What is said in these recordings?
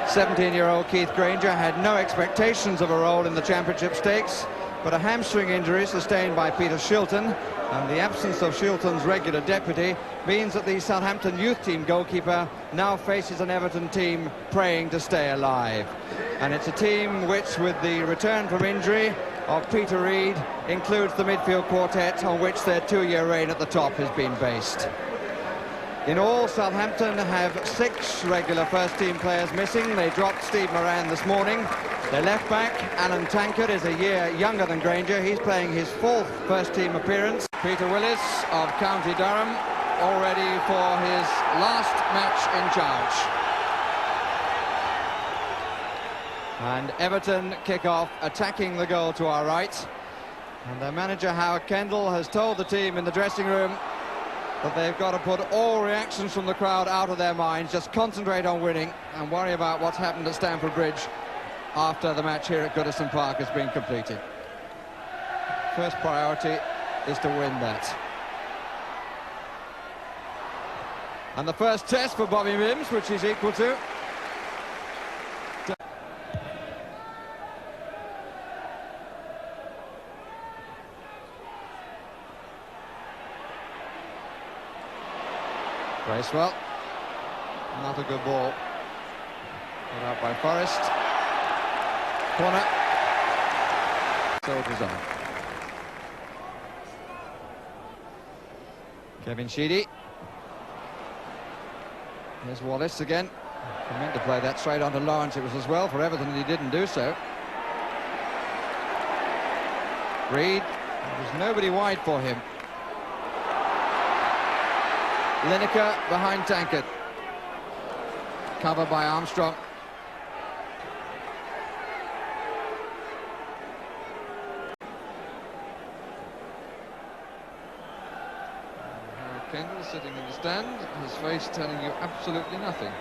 17-year-old Keith Granger had no expectations of a role in the Championship Stakes, but a hamstring injury sustained by Peter Shilton and the absence of Shilton's regular deputy means that the Southampton youth team goalkeeper now faces an Everton team praying to stay alive. And it's a team which, with the return from injury of Peter Reid, includes the midfield quartet on which their two-year reign at the top has been based. In all, Southampton have 6 regular first-team players missing. They dropped Steve Moran this morning. Their left-back, Alan Tankard, is a year younger than Granger. He's playing his 4th first-team appearance. Peter Willis of County Durham, all ready for his last match in charge. And Everton kick off, attacking the goal to our right. And their manager, Howard Kendall, has told the team in the dressing room that they've got to put all reactions from the crowd out of their minds, just concentrate on winning and worry about what's happened at Stamford Bridge after the match here at Goodison Park has been completed. First priority is to win that. And the first test for Bobby Mims, which he's equal to. Bracewell, not a good ball. Put out by Forrest. Corner. Soldiers on. Kevin Sheedy. Here's Wallace again. He meant to play that straight onto Lawrence. It was as well for Everton that he didn't do so. Reid. There was nobody wide for him. Lineker behind Tankard. Covered by Armstrong. Howard Kendall sitting in the stand, his face telling you absolutely nothing.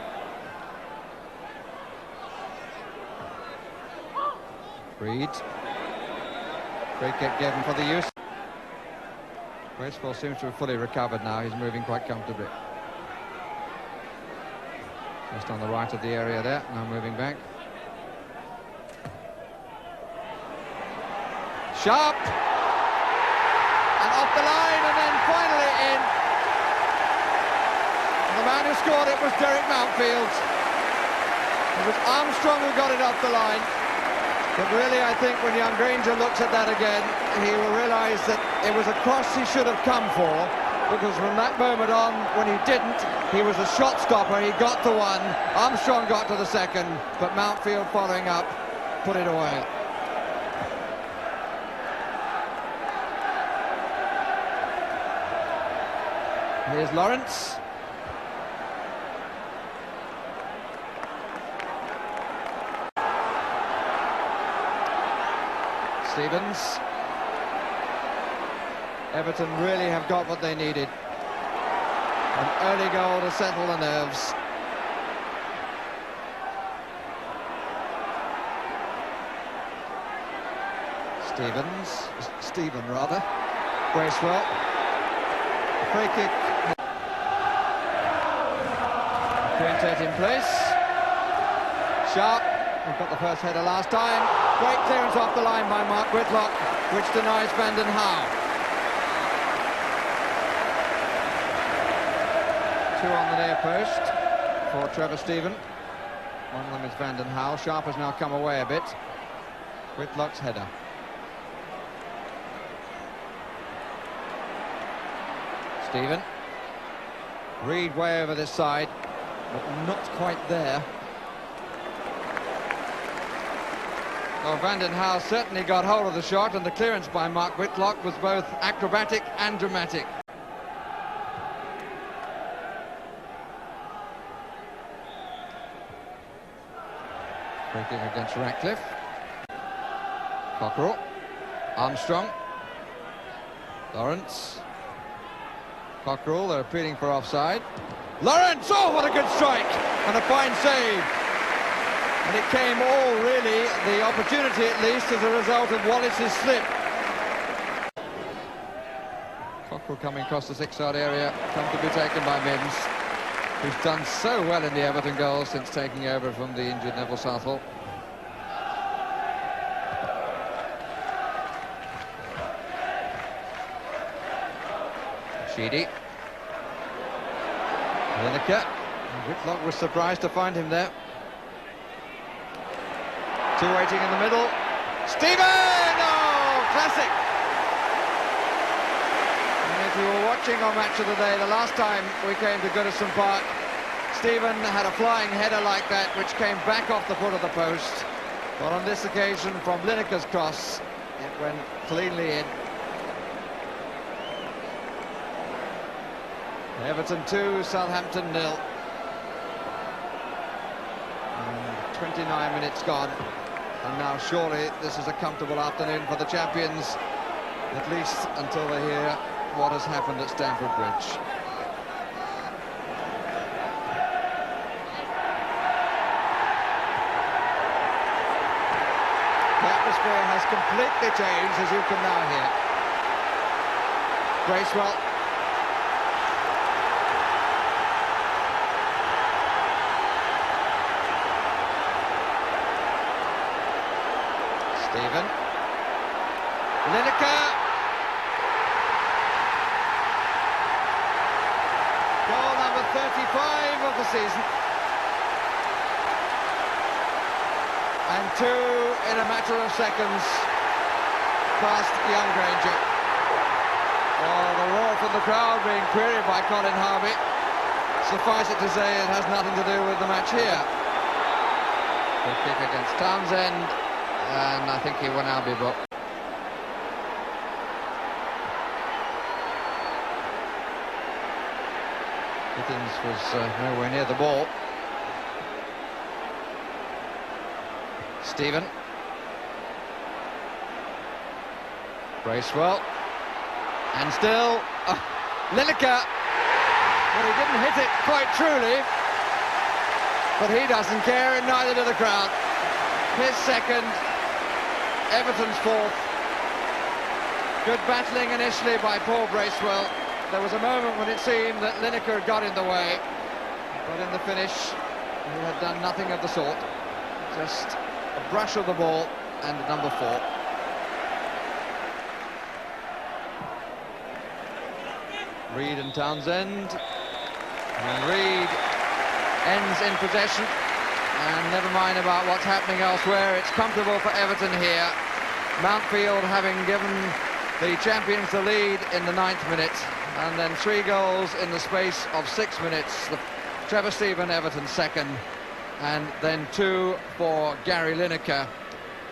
Reid. Free kick given for the use. Bracewell seems to have fully recovered now. He's moving quite comfortably. Just on the right of the area there, now moving back. Sharp! And off the line, and then finally in. And the man who scored it was Derek Mountfield. It was Armstrong who got it off the line. But really, I think when young Granger looks at that again, he will realise that it was a cross he should have come for, because from that moment on, when he didn't, he was a shot stopper. He got the one, Armstrong got to the second, but Mountfield following up, put it away. Here's Lawrence. Stevens. Everton really have got what they needed. An early goal to settle the nerves. Stephen rather. Bracewell. Free kick. Quintet in place. Sharp. We've got the first header last time. Great clearance off the line by Mark Whitlock, which denies Vanden Hauwe. 2 on the near post for Trevor Stephen. One of them is Vanden Hauwe. Sharp has now come away a bit. Whitlock's header. Stephen. Reid way over this side, but not quite there. Well, Vanden Hauwe certainly got hold of the shot, and the clearance by Mark Whitlock was both acrobatic and dramatic. Free kick against Ratcliffe. Cockerell. Armstrong. Lawrence. Cockerell, they're appealing for offside. Lawrence! Oh, what a good strike! And a fine save. And it came all, really, the opportunity at least, as a result of Wallace's slip. Cockerell coming across the 6-yard area, comfortably taken by Mims. who's done so well in the Everton goal since taking over from the injured Neville Southall. Sheedy. Lineker. Whitlock was surprised to find him there. Two waiting in the middle. Stephen! Oh, classic! And if you were watching on Match of the Day, the last time we came to Goodison Park, Stephen had a flying header like that, which came back off the foot of the post. But on this occasion, from Lineker's cross, it went cleanly in. Everton 2, Southampton 0. And 29 minutes gone. And now surely this is a comfortable afternoon for the champions, at least until they hear what has happened at Stamford Bridge. The atmosphere has completely changed, as you can now hear. Bracewell. Stephen. Lineker. Goal number 35 of the season. And two in a matter of seconds past young Granger. Oh, the roar from the crowd being queried by Colin Harvey. Suffice it to say, it has nothing to do with the match here. The kick against Townsend. And I think he will now be booked. Gittins was nowhere near the ball. Stephen. Bracewell. And still, Lineker. Well, he didn't hit it quite truly. But he doesn't care, and neither do the crowd. His second. Everton's fourth. Good battling initially by Paul Bracewell. There was a moment when it seemed that Lineker got in the way, but in the finish he had done nothing of the sort. Just a brush of the ball and number 4. Reid and Townsend. And Reid ends in possession. And never mind about what's happening elsewhere, it's comfortable for Everton here. Mountfield having given the champions the lead in the 9th minute, and then 3 goals in the space of 6 minutes. Trevor Stephen, Everton's second, and then 2 for Gary Lineker,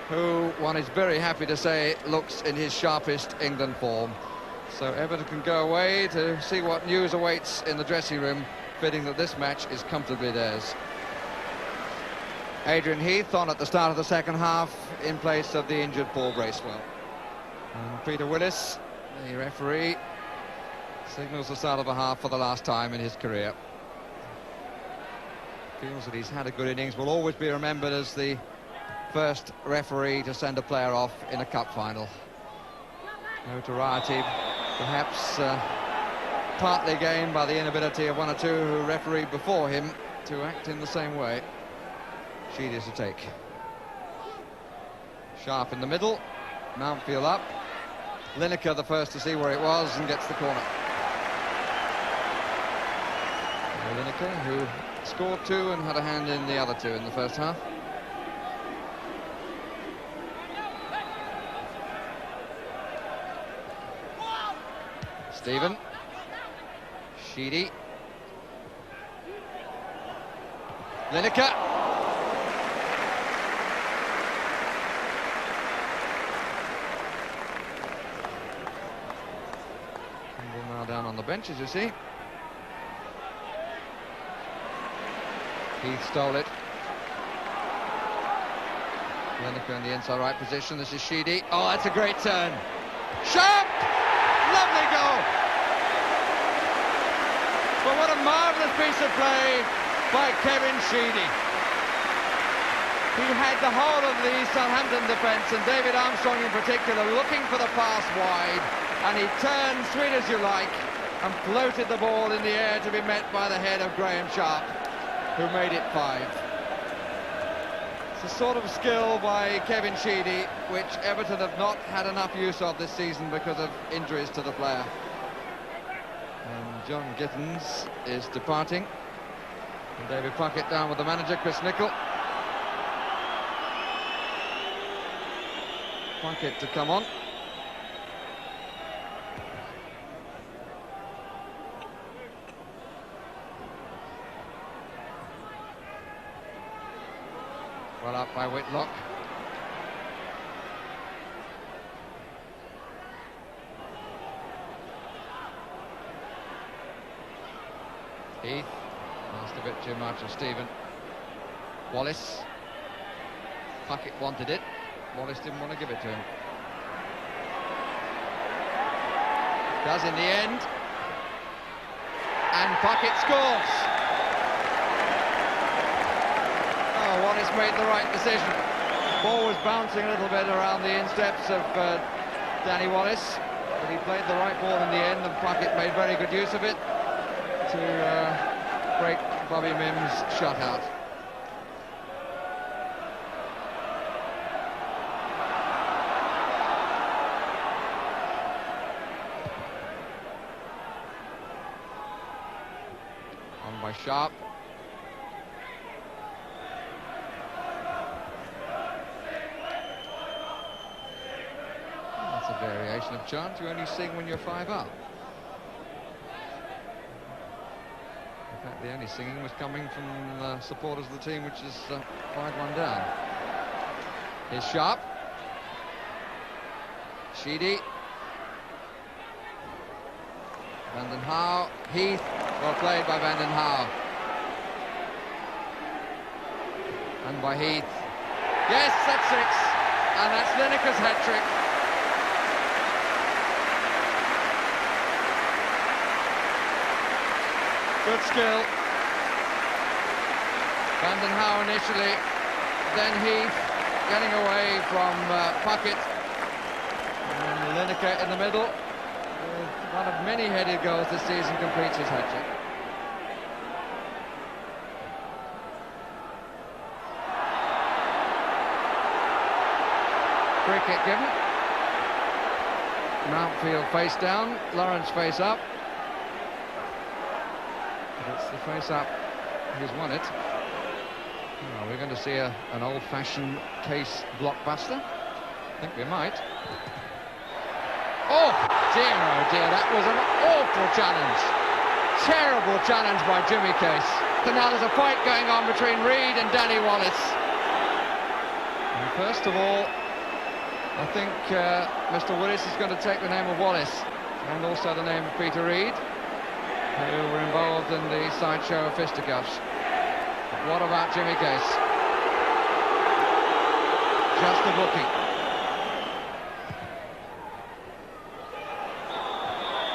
who one is very happy to say looks in his sharpest England form. So Everton can go away to see what news awaits in the dressing room, fitting that this match is comfortably theirs. Adrian Heath on at the start of the second half in place of the injured Paul Bracewell. And Peter Willis, the referee, signals the start of a half for the last time in his career. Feels that he's had a good innings, will always be remembered as the first referee to send a player off in a cup final. Notoriety perhaps partly gained by the inability of one or two who refereed before him to act in the same way. Sheedy to take. Sharp in the middle. Mountfield up. Lineker the first to see where it was and gets the corner. Lineker, who scored 2 and had a hand in the other 2 in the first half. Stephen. Sheedy. Lineker. Now down on the bench, as you see. Heath stole it. Lineker in the inside right position. This is Sheedy. Oh, that's a great turn. Sharp! Lovely goal! Well, what a marvellous piece of play by Kevin Sheedy. He had the whole of the Southampton defence, and David Armstrong in particular, looking for the pass wide, and he turned, sweet as you like, and floated the ball in the air to be met by the head of Graham Sharp, who made it 5. It's a sort of skill by Kevin Sheedy which Everton have not had enough use of this season because of injuries to the player. And John Gittins is departing. And David Puckett down with the manager, Chris Nicholl. Puckett to come on. Well up by Whitlock. Heath asked a bit too much of Stephen. Wallace. Puckett wanted it. Wallace didn't want to give it to him. Does in the end. And Puckett scores. Oh, Wallace made the right decision. The ball was bouncing a little bit around the insteps of Danny Wallace, but he played the right ball in the end, and Puckett made very good use of it to break Bobby Mims' shutout. On by Sharp. That's a variation of chant you only sing when you're 5 up. In fact, the only singing was coming from the supporters of the team, which is 5-1 down. Here's Sharp. Sheedy. Vanden Hauwe. Heath. Well played by Vanden Hauwe. And by Heath. Yes, that's 6. And that's Lineker's hat-trick. Good skill. Vanden Hauwe initially, then Heath getting away from Puckett. And Lineker in the middle. One of many headed goals this season completes his hat-trick. Free kick given. Mountfield face down, Lawrence face up. But it's the face up who's won it. Oh, we're going to see an old-fashioned case blockbuster. I think we might. Oh dear, that was an awful challenge. Terrible challenge by Jimmy Case. So now there's a fight going on between Reid and Danny Wallace. And first of all, I think Mr. Willis is going to take the name of Wallace and also the name of Peter Reid, who were involved in the sideshow of fisticuffs. But what about Jimmy Case? Just a bookie.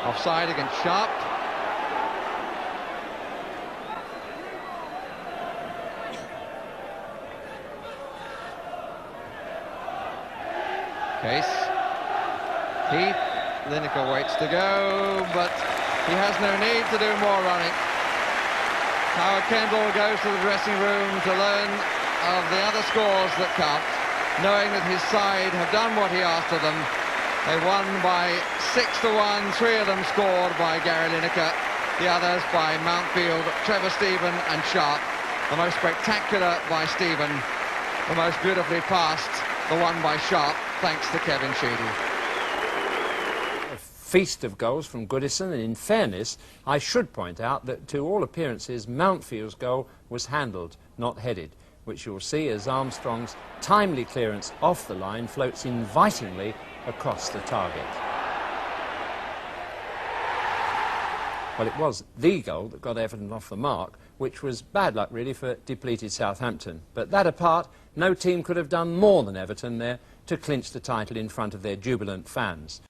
Offside against Sharp. Case. Heath. Lineker waits to go, but he has no need to do more running. Howard Kendall goes to the dressing room to learn of the other scores that count, knowing that his side have done what he asked of them. They won by 6-1, 3 of them scored by Gary Lineker, the others by Mountfield, Trevor Stephen and Sharp. The most spectacular by Stephen, the most beautifully passed, the one by Sharp, thanks to Kevin Sheedy. A feast of goals from Goodison, and in fairness, I should point out that to all appearances, Mountfield's goal was handled, not headed, which you'll see as Armstrong's timely clearance off the line floats invitingly across the target. Well, it was the goal that got Everton off the mark, which was bad luck really for depleted Southampton. But that apart, no team could have done more than Everton there to clinch the title in front of their jubilant fans.